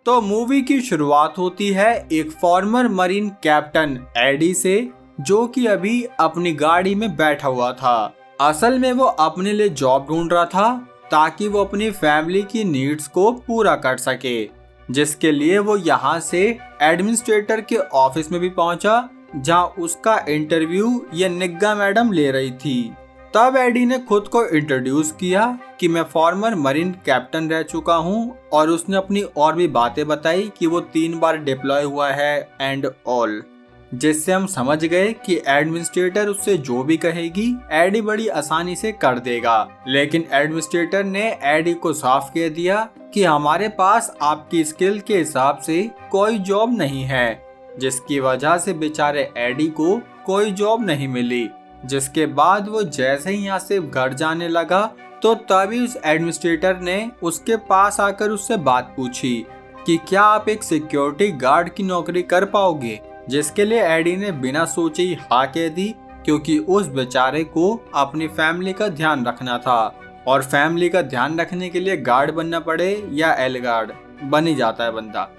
तो मूवी की शुरुआत होती है एक फॉर्मर मरीन कैप्टन एडी से, जो कि अभी अपनी गाड़ी में बैठा हुआ था। असल में वो अपने लिए जॉब ढूंढ रहा था ताकि वो अपनी फैमिली की नीड्स को पूरा कर सके, जिसके लिए वो यहाँ से एडमिनिस्ट्रेटर के ऑफिस में भी पहुंचा, जहाँ उसका इंटरव्यू ये निग्गा मैडम ले रही थी। तब एडी ने खुद को इंट्रोड्यूस किया कि मैं फॉर्मर मरीन कैप्टन रह चुका हूँ, और उसने अपनी और भी बातें बताई कि वो 3 बार डिप्लॉय हुआ है एंड ऑल, जिससे हम समझ गए कि एडमिनिस्ट्रेटर उससे जो भी कहेगी एडी बड़ी आसानी से कर देगा। लेकिन एडमिनिस्ट्रेटर ने एडी को साफ कह दिया कि हमारे पास आपकी स्किल के हिसाब से कोई जॉब नहीं है, जिसकी वजह से बेचारे एडी को कोई जॉब नहीं मिली। जिसके बाद वो जैसे ही यहाँ से घर जाने लगा तो तभी उस एडमिनिस्ट्रेटर ने उसके पास आकर उससे बात पूछी कि क्या आप एक सिक्योरिटी गार्ड की नौकरी कर पाओगे, जिसके लिए एडी ने बिना सोचे ही हाँ कह दी, क्योंकि उस बेचारे को अपनी फैमिली का ध्यान रखना था, और फैमिली का ध्यान रखने के लिए गार्ड बनना पड़े या एल गार्ड, बन ही जाता है बंदा।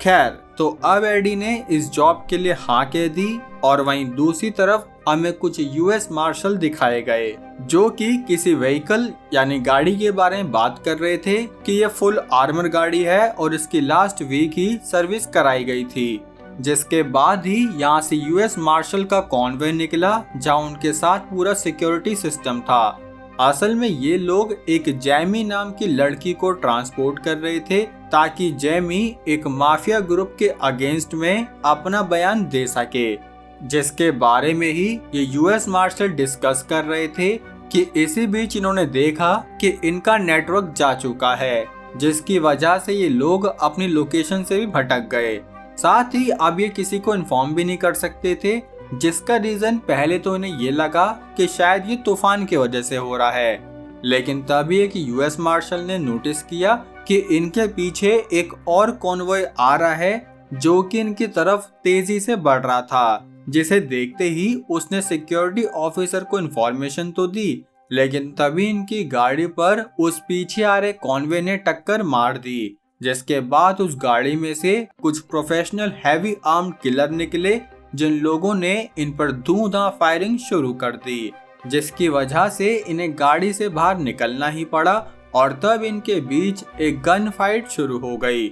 खैर, तो अब एडी ने इस जॉब के लिए हाँ कह दी, और वहीं दूसरी तरफ हमें कुछ यूएस मार्शल दिखाए गए जो कि किसी व्हीकल यानी गाड़ी के बारे में बात कर रहे थे कि ये फुल आर्मर गाड़ी है और इसकी लास्ट वीक ही सर्विस कराई गई थी। जिसके बाद ही यहाँ से यूएस मार्शल का कॉन्वॉय निकला, जहाँ उनके साथ पूरा सिक्योरिटी सिस्टम था। असल में ये लोग एक जैमी नाम की लड़की को ट्रांसपोर्ट कर रहे थे ताकि जैमी एक माफिया ग्रुप के अगेंस्ट में अपना बयान दे सके, जिसके बारे में ही ये यूएस मार्शल डिस्कस कर रहे थे कि इसी बीच इन्होंने देखा कि इनका नेटवर्क जा चुका है, जिसकी वजह से ये लोग अपनी लोकेशन से भी भटक गए। साथ ही अब ये किसी को इन्फॉर्म भी नहीं कर सकते थे, जिसका रीजन पहले तो इन्हें ये लगा कि शायद ये तूफान की वजह से हो रहा है, लेकिन तभी एक यूएस मार्शल ने नोटिस किया कि इनके पीछे एक और कॉन्वॉय आ रहा है जो कि इनकी तरफ तेजी से बढ़ रहा था, जिसे देखते ही उसने सिक्योरिटी ऑफिसर को इन्फॉर्मेशन तो दी, लेकिन तभी इनकी गाड़ी पर उस पीछे आ रहे कॉन्वे ने टक्कर मार दी। जिसके बाद उस गाड़ी में से कुछ प्रोफेशनल हैवी आर्म्ड किलर निकले, जिन लोगों ने इन पर धूआं फायरिंग शुरू कर दी, जिसकी वजह से इन्हें गाड़ी से बाहर निकलना ही पड़ा, और तब इनके बीच एक गन फाइट शुरू हो गई,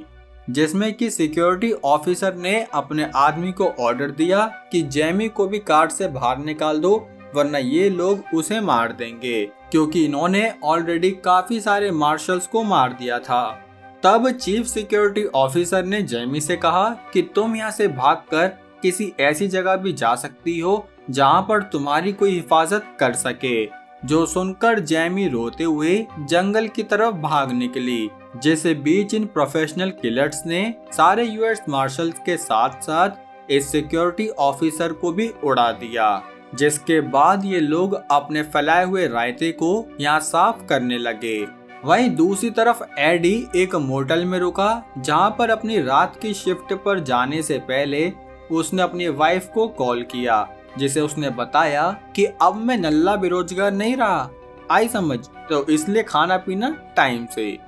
जिसमें कि सिक्योरिटी ऑफिसर ने अपने आदमी को ऑर्डर दिया कि जैमी को भी कार से बाहर निकाल दो, वरना ये लोग उसे मार देंगे, क्योंकि इन्होंने ऑलरेडी काफी सारे मार्शल्स को मार दिया था। तब चीफ सिक्योरिटी ऑफिसर ने जैमी से कहा कि तुम यहाँ से भागकर किसी ऐसी जगह भी जा सकती हो जहाँ पर तुम्हारी कोई हिफाजत कर सके। जो सुनकर जैमी रोते हुए जंगल की तरफ भाग निकली, जिसे बीच इन प्रोफेशनल किलर्स ने सारे यूएस मार्शल्स के साथ साथ इस सिक्योरिटी ऑफिसर को भी उड़ा दिया। जिसके बाद ये लोग अपने फैलाए हुए रायते को यहाँ साफ करने लगे। वहीं दूसरी तरफ एडी एक मोटल में रुका, जहाँ पर अपनी रात की शिफ्ट पर जाने से पहले उसने अपनी वाइफ को कॉल किया, जिसे उसने बताया कि अब मैं नल्ला बेरोजगार नहीं रहा, आई समझ, तो इसलिए खाना पीना टाइम से।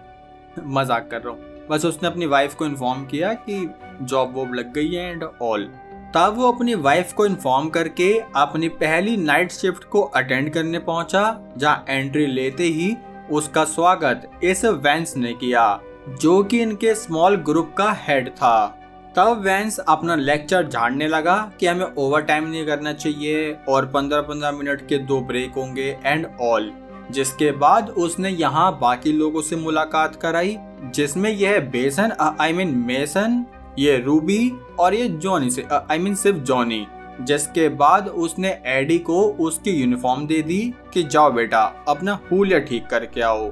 मजाक कर रहा हूँ, बस उसने अपनी वाइफ को इन्फॉर्म किया कि जॉब वॉब लग गई है एंड ऑल। तब वो अपनी वाइफ को इन्फॉर्म करके अपनी पहली नाइट शिफ्ट को अटेंड करने पहुंचा, जहाँ एंट्री लेते ही उसका स्वागत इस वेंस ने किया, जो कि इनके स्मॉल ग्रुप का हेड था। तब वेंस अपना लेक्चर झाड़ने लगा कि हमें ओवर टाइम नहीं करना चाहिए और 15-15 मिनट के 2 ब्रेक होंगे एंड ऑल। जिसके बाद उसने यहाँ बाकी लोगों से मुलाकात कराई, जिसमें यह बेसन मेसन, ये रूबी और ये जॉनी से सिर्फ जॉनी। जिसके बाद उसने एडी को उसकी यूनिफॉर्म दे दी कि जाओ बेटा अपना हुलिया ठीक करके आओ।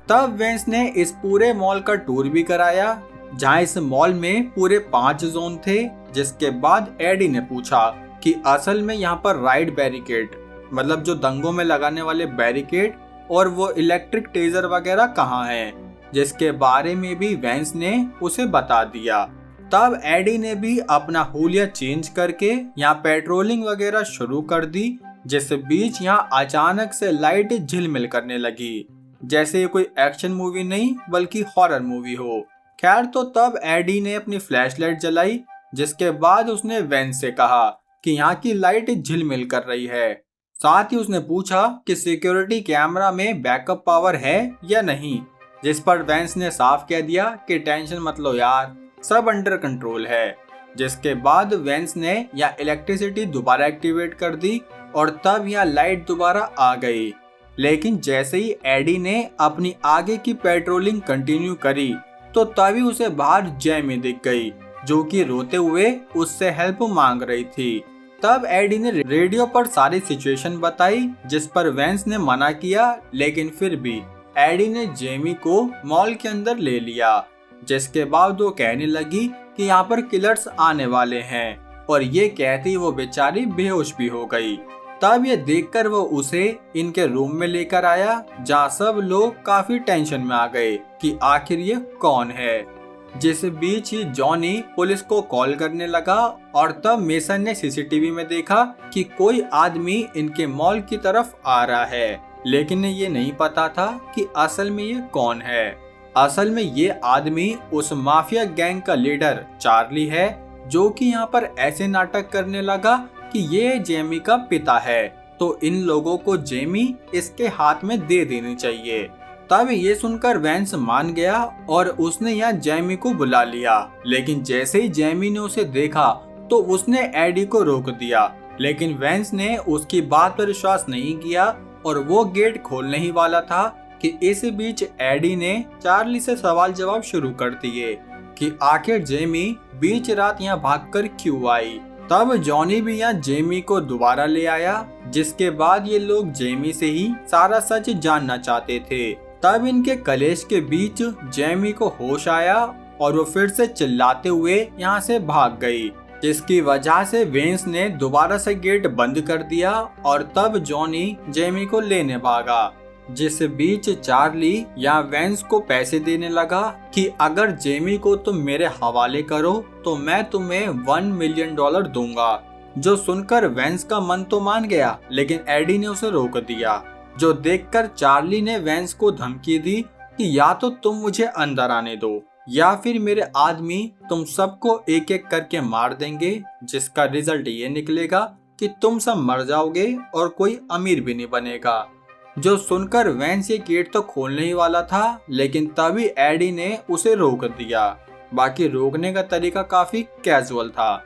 तब वेंस ने इस पूरे मॉल का टूर भी कराया, जहाँ इस मॉल में पूरे 5 जोन थे। जिसके बाद एडी ने पूछा कि असल में यहाँ पर राइड बैरिकेड, मतलब जो दंगों में लगाने वाले बैरिकेड और वो इलेक्ट्रिक टेजर वगैरह कहाँ हैं, जिसके बारे में भी वेंस ने उसे बता दिया। तब एडी ने भी अपना हुलिया चेंज करके यहाँ पेट्रोलिंग वगैरह शुरू कर दी, जिस बीच यहाँ अचानक से लाइट झिलमिल करने लगी, जैसे ये कोई एक्शन मूवी नहीं बल्कि हॉरर मूवी हो, खैर तो तब एडी ने अपनी फ्लैशलाइट जलाई, जिसके बाद उसने वेंस से कहा कि यहाँ की लाइट झिलमिल कर रही है। साथ ही उसने पूछा कि सिक्योरिटी कैमरा में बैकअप पावर है या नहीं, जिस पर वेंस ने साफ कह दिया कि टेंशन मत लो यार, सब अंडर कंट्रोल है। जिसके बाद वेंस ने यहाँ इलेक्ट्रिसिटी दोबारा एक्टिवेट कर दी और तब यहाँ लाइट दोबारा आ गई। लेकिन जैसे ही एडी ने अपनी आगे की पेट्रोलिंग कंटिन्यू करी तो तभी उसे बाहर जेमी दिख गई, जो कि रोते हुए उससे हेल्प मांग रही थी। तब एडी ने रेडियो पर सारी सिचुएशन बताई, जिस पर वेंस ने मना किया, लेकिन फिर भी एडी ने जेमी को मॉल के अंदर ले लिया। जिसके बाद वो कहने लगी कि यहाँ पर किलर्स आने वाले हैं, और ये कहती वो बेचारी बेहोश भी हो गई। तब ये देखकर वो उसे इनके रूम में लेकर आया, जहाँ सब लोग काफी टेंशन में आ गए कि आखिर ये कौन है। जिस बीच ही जॉनी पुलिस को कॉल करने लगा और तब मेसन ने सीसीटीवी में देखा कि कोई आदमी इनके मॉल की तरफ आ रहा है, लेकिन ये नहीं पता था कि असल में ये कौन है। असल में ये आदमी उस माफिया गैंग का लीडर चार्ली है, जो कि यहाँ पर ऐसे नाटक करने लगा कि ये जेमी का पिता है, तो इन लोगों को जेमी इसके हाथ में दे देनी चाहिए। तब ये सुनकर वेंस मान गया और उसने यहाँ जेमी को बुला लिया, लेकिन जैसे ही जेमी ने उसे देखा तो उसने एडी को रोक दिया, लेकिन वेंस ने उसकी बात पर विश्वास नहीं किया और वो गेट खोलने ही वाला था कि इस बीच एडी ने चार्ली से सवाल जवाब शुरू कर दिए कि आखिर जेमी बीच रात यहाँ भागकर क्यों आई। तब जॉनी भी यहाँ जेमी को दोबारा ले आया, जिसके बाद ये लोग जेमी से ही सारा सच जानना चाहते थे। तब इनके कलेश के बीच जेमी को होश आया और वो फिर से चिल्लाते हुए यहाँ से भाग गई, जिसकी वजह से वेंस ने दोबारा से गेट बंद कर दिया और तब जॉनी जेमी को लेने भागा। जिस बीच चार्ली या वेंस को पैसे देने लगा कि अगर जेमी को तुम मेरे हवाले करो तो मैं तुम्हें $1 मिलियन दूंगा। जो सुनकर वेंस का मन तो मान गया, लेकिन एडी ने उसे रोक दिया, जो देखकर चार्ली ने वेंस को धमकी दी कि या तो तुम मुझे अंदर आने दो या फिर मेरे आदमी तुम सबको एक एक करके मार देंगे, जिसका रिजल्ट ये निकलेगा कि तुम सब मर जाओगे और कोई अमीर भी नहीं बनेगा। जो सुनकर वेंस ये गेट तो खोलने ही वाला था, लेकिन तभी एडी ने उसे रोक दिया। बाकी रोकने का तरीका काफी कैजुअल था,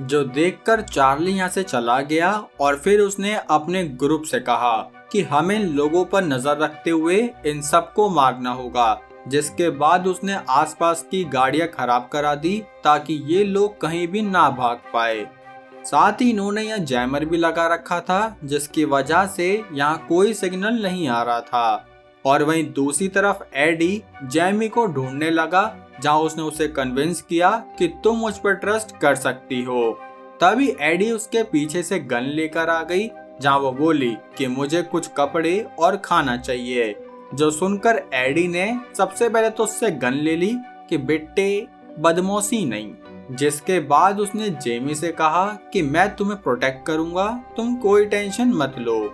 जो देखकर चार्ली यहाँ से चला गया और फिर उसने अपने ग्रुप से कहा कि हमें लोगों पर नजर रखते हुए इन सबको मारना होगा। जिसके बाद उसने आसपास की गाड़ियां खराब करा दी ताकि ये लोग कहीं भी ना भाग पाए। साथ ही इन्होंने यहाँ जैमर भी लगा रखा था, जिसकी वजह से यहाँ कोई सिग्नल नहीं आ रहा था। और वहीं दूसरी तरफ एडी जैमी को ढूंढने लगा, जहाँ उसने उसे कन्विंस किया कि तुम मुझ पर ट्रस्ट कर सकती हो। तभी एडी उसके पीछे से गन लेकर आ गई, जहाँ वो बोली कि मुझे कुछ कपड़े और खाना चाहिए। जो सुनकर एडी ने सबसे पहले तो उससे गन ले ली कि बेटे बदमाशी नहीं। जिसके बाद उसने जेमी से कहा कि मैं तुम्हें प्रोटेक्ट करूंगा, तुम कोई टेंशन मत लो।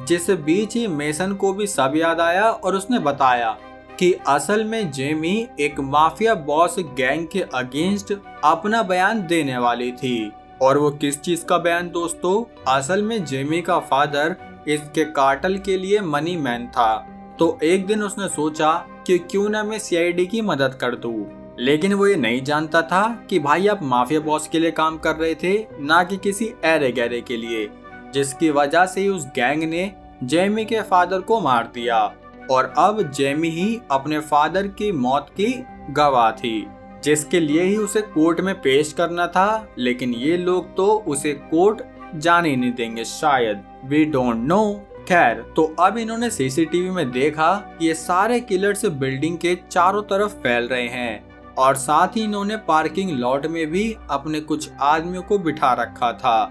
जिस बीच ही मेसन को भी सब याद आया और उसने बताया कि असल में जेमी एक माफिया बॉस गैंग के अगेंस्ट अपना बयान देने वाली थी। और वो किस चीज का बयान दोस्तों? असल में जेमी का फादर इसके कार्टेल के लिए मनी मैन था, तो एक दिन उसने सोचा कि क्यों ना मैं सीआईडी की मदद कर दूं। लेकिन वो ये नहीं जानता था कि भाई आप माफिया बॉस के लिए काम कर रहे थे, ना कि किसी ऐरे गैरे के लिए, जिसकी वजह से ही उस गैंग ने जेमी के फादर को मार दिया। और अब जेमी ही अपने फादर की मौत की गवाह थी, जिसके लिए ही उसे कोर्ट में पेश करना था। लेकिन ये लोग तो उसे कोर्ट जाने नहीं देंगे शायद, वी डोंट नो। खैर, तो अब इन्होंने सीसीटीवी में देखा कि ये सारे किलर्स बिल्डिंग के चारों तरफ फैल रहे हैं, और साथ ही इन्होंने पार्किंग लॉट में भी अपने कुछ आदमियों को बिठा रखा था।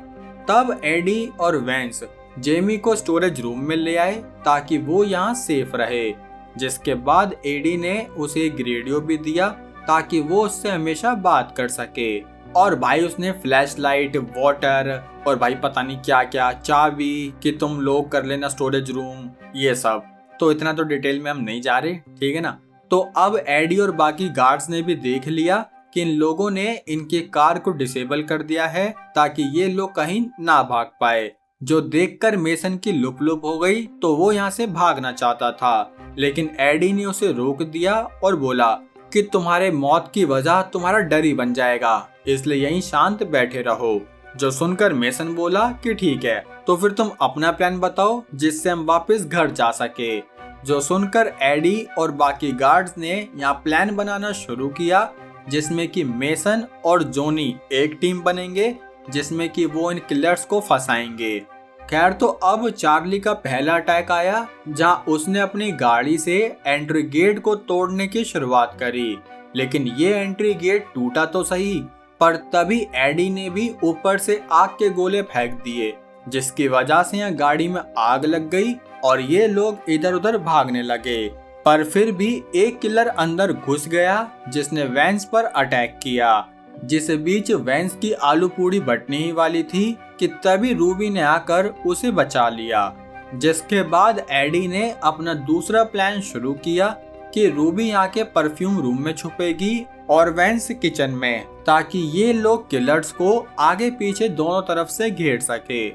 तब एडी और वेंस जेमी को स्टोरेज रूम में ले आए ताकि वो यहाँ सेफ रहे। जिसके बाद एडी ने उसे एक रेडियो भी दिया ताकि वो उससे हमेशा बात कर सके। और भाई उसने फ्लैशलाइट, वाटर और भाई पता नहीं क्या क्या, चाबी कि तुम लोग कर लेना स्टोरेज रूम, ये सब। तो इतना तो डिटेल में हम नहीं जा रहे, ठीक है ना। तो अब एडी और बाकी गार्ड्स ने भी देख लिया कि इन लोगों ने इनकी कार को डिसेबल कर दिया है ताकि ये लोग कहीं ना भाग पाए। जो देखकर मेसन की लुप लुप हो गई तो वो यहाँ से भागना चाहता था, लेकिन एडी ने उसे रोक दिया और बोला कि तुम्हारे मौत की वजह तुम्हारा डर ही बन जाएगा, इसलिए यहीं शांत बैठे रहो। जो सुनकर मेसन बोला कि ठीक है, तो फिर तुम अपना प्लान बताओ जिससे हम वापस घर जा सके। जो सुनकर एडी और बाकी गार्ड्स ने यहाँ प्लान बनाना शुरू किया, जिसमें कि मेसन और जोनी एक टीम बनेंगे, जिसमें कि वो इन किलर्स को फंसाएंगे। खैर, तो अब चार्ली का पहला अटैक आया, जहां उसने अपनी गाड़ी से एंट्री गेट को तोड़ने की शुरुआत करी, लेकिन ये एंट्री गेट टूटा तो सही, पर तभी एडी ने भी ऊपर से आग के गोले फेंक दिए, जिसकी वजह से यहाँ गाड़ी में आग लग गई और ये लोग इधर उधर भागने लगे। पर फिर भी एक किलर अंदर घुस गया, जिसने वैंस पर अटैक किया। जिस बीच वैंस की आलू पूड़ी बटने ही वाली थी कि तभी रूबी ने आकर उसे बचा लिया। जिसके बाद एडी ने अपना दूसरा प्लान शुरू किया कि रूबी यहाँ के परफ्यूम रूम में छुपेगी और वैंस किचन में, ताकि ये लोग किलर्स को आगे पीछे दोनों तरफ से घेर सके।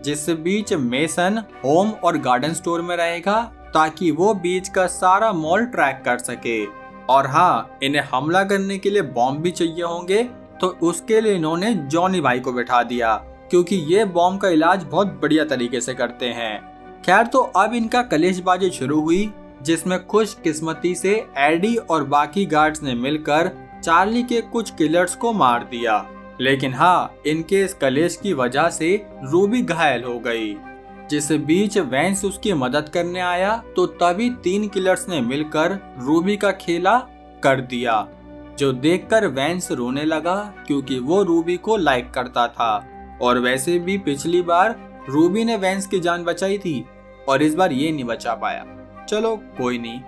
जिस बीच मेसन होम और गार्डन स्टोर में रहेगा ताकि वो बीच का सारा मॉल ट्रैक कर सके। और हाँ, इन्हें हमला करने के लिए बॉम्ब भी चाहिए होंगे, तो उसके लिए इन्होंने जॉनी भाई को बैठा दिया, क्योंकि ये बॉम्ब का इलाज बहुत बढ़िया तरीके से करते हैं। खैर, तो अब इनका कलेशबाजी शुरू हुई, जिसमें खुशकिस्मती से एडी और बाकी गार्ड्स ने मिलकर चार्ली के कुछ किलर्स को मार दिया। लेकिन हाँ, इनके इस कलेश की वजह से रूबी घायल हो गई। जिस बीच वैंस उसकी मदद करने आया, तो तभी 3 किलर्स ने मिलकर रूबी का खेला कर दिया, जो देखकर वैंस रोने लगा, क्योंकि वो रूबी को लाइक करता था और वैसे भी पिछली बार रूबी ने वैंस की जान बचाई थी और इस बार ये नहीं बचा पाया। चलो कोई नहीं।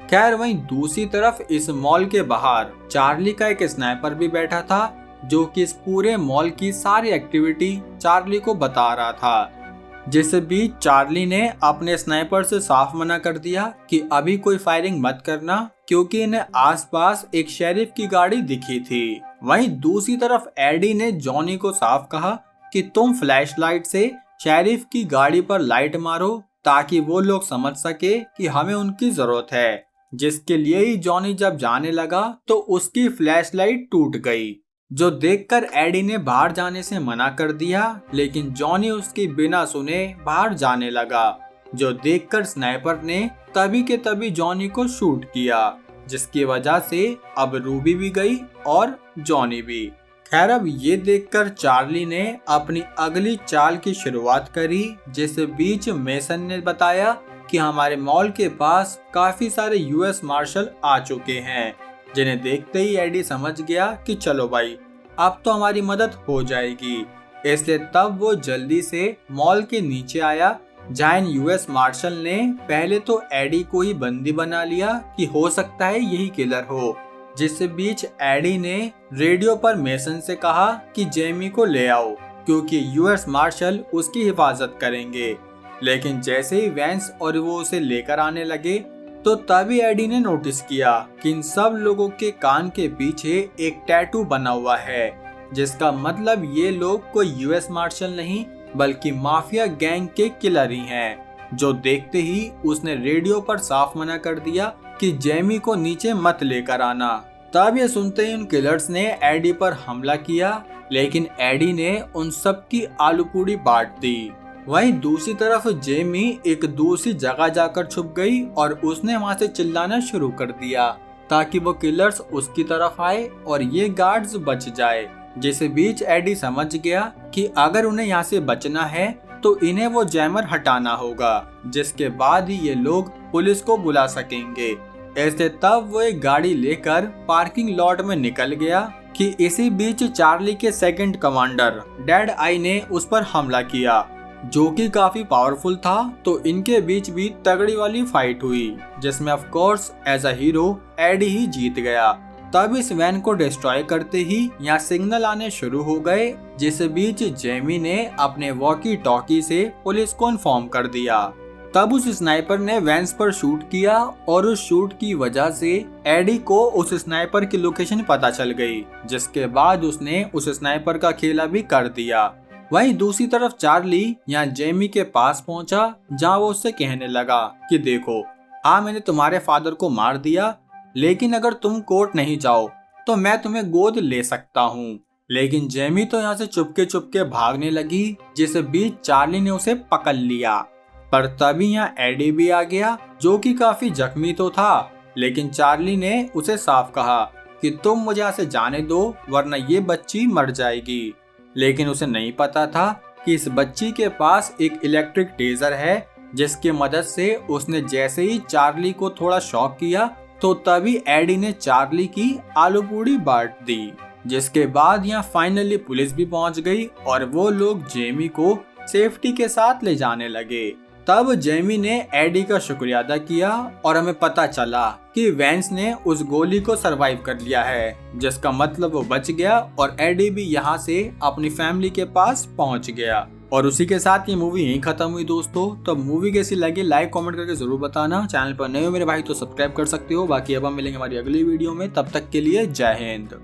खैर, वहीं दूसरी तरफ इस मॉल के बाहर चार्ली का एक स्नाइपर भी बैठा था, जो कि इस पूरे मॉल की सारी एक्टिविटी चार्ली को बता रहा था। जिस बीच चार्ली ने अपने स्नाइपर से साफ मना कर दिया कि अभी कोई फायरिंग मत करना, क्योंकि इन्हें आसपास एक शेरिफ की गाड़ी दिखी थी। वहीं दूसरी तरफ एडी ने जॉनी को साफ कहा कि तुम फ्लैशलाइट से शेरिफ की गाड़ी पर लाइट मारो, ताकि वो लोग समझ सके कि हमें उनकी जरूरत है। जिसके लिए ही जॉनी जब जाने लगा तो उसकी फ्लैशलाइट टूट गई, जो देखकर एडी ने बाहर जाने से मना कर दिया, लेकिन जॉनी उसकी बिना सुने बाहर जाने लगा, जो देखकर स्नाइपर ने तभी के तभी जॉनी को शूट किया, जिसकी वजह से अब रूबी भी गई और जॉनी भी। खैर, अब ये देखकर चार्ली ने अपनी अगली चाल की शुरुआत करी। जिस बीच मेसन ने बताया कि हमारे मॉल के पास काफी सारे यूएस मार्शल आ चुके हैं, जिन्हें देखते ही एडी समझ गया कि चलो भाई, अब तो हमारी मदद हो जाएगी। इसलिए तब वो जल्दी से मॉल के नीचे आया, जहां यूएस मार्शल ने पहले तो एडी को ही बंदी बना लिया कि हो सकता है यही किलर हो। जिस बीच एडी ने रेडियो पर मेसन से कहा कि जेमी को ले आओ, क्योंकि यूएस मार्शल उसकी हिफाजत करेंगे। लेकिन जैसे ही वैंस और वो उसे लेकर आने लगे, तो तभी एडी ने नोटिस किया कि इन सब लोगों के कान के पीछे एक टैटू बना हुआ है, जिसका मतलब ये लोग कोई यूएस मार्शल नहीं बल्कि माफिया गैंग के किलर ही हैं। जो देखते ही उसने रेडियो पर साफ मना कर दिया कि जेमी को नीचे मत लेकर आना। तब ये सुनते ही उन किलर्स ने एडी पर हमला किया, लेकिन एडी ने उन सब की आलू पूड़ी बांट दी। वहीं दूसरी तरफ जेमी एक दूसरी जगह जाकर छुप गई और उसने वहां से चिल्लाना शुरू कर दिया, ताकि वो किलर्स उसकी तरफ आए और ये गार्ड्स बच जाए। जिस बीच एडी समझ गया कि अगर उन्हें यहाँ से बचना है तो इन्हें वो जैमर हटाना होगा, जिसके बाद ही ये लोग पुलिस को बुला सकेंगे। ऐसे तब वो एक गाड़ी लेकर पार्किंग लॉट में निकल गया कि इसी बीच चार्ली के सेकंड कमांडर डेड आई ने उस पर हमला किया, जो कि काफी पावरफुल था। तो इनके बीच भी तगड़ी वाली फाइट हुई, जिसमें of course as a hero Eddie ही जीत गया। तब इस वैन को डिस्ट्रॉय करते ही यहाँ सिग्नल आने शुरू हो गए। जिस बीच जेमी ने अपने वॉकी टॉकी से पुलिस को इन्फॉर्म कर दिया। तब उस स्नाइपर ने वेंस पर शूट किया और उस शूट की वजह से एडी को उस स्नाइपर की लोकेशन पता चल गई, जिसके बाद उसने उस स्नाइपर का खेला भी कर दिया। वहीं दूसरी तरफ चार्ली यहाँ जेमी के पास पहुंचा, जहाँ वो उससे कहने लगा कि देखो, मैंने तुम्हारे फादर को मार दिया, लेकिन अगर तुम कोर्ट नहीं जाओ तो मैं तुम्हें गोद ले सकता हूँ। लेकिन जेमी तो यहाँ से चुपके चुपके भागने लगी, जिस बीच चार्ली ने उसे पकड़ लिया। पर तभी यहाँ एडी भी आ गया, जो कि काफी जख्मी तो था, लेकिन चार्ली ने उसे साफ कहा कि तुम मुझे यहाँ से जाने दो, वरना ये बच्ची मर जाएगी। लेकिन उसे नहीं पता था कि इस बच्ची के पास एक इलेक्ट्रिक टेजर है, जिसकी मदद से उसने जैसे ही चार्ली को थोड़ा शॉक किया तो तभी एडी ने चार्ली की आलू पूड़ी बांट दी। जिसके बाद यहाँ फाइनली पुलिस भी पहुंच गई और वो लोग जेमी को सेफ्टी के साथ ले जाने लगे। तब जेमी ने एडी का शुक्रिया अदा किया और हमें पता चला कि वेंस ने उस गोली को सरवाइव कर लिया है, जिसका मतलब वो बच गया और एडी भी यहाँ से अपनी फैमिली के पास पहुँच गया। और उसी के साथ ये मूवी यहीं खत्म हुई दोस्तों। तो मूवी कैसी लगी लाइक कमेंट करके जरूर बताना। चैनल पर नए हो मेरे भाई तो सब्सक्राइब कर सकते हो। बाकी अब हम मिलेंगे हमारी अगली वीडियो में, तब तक के लिए जय हिंद।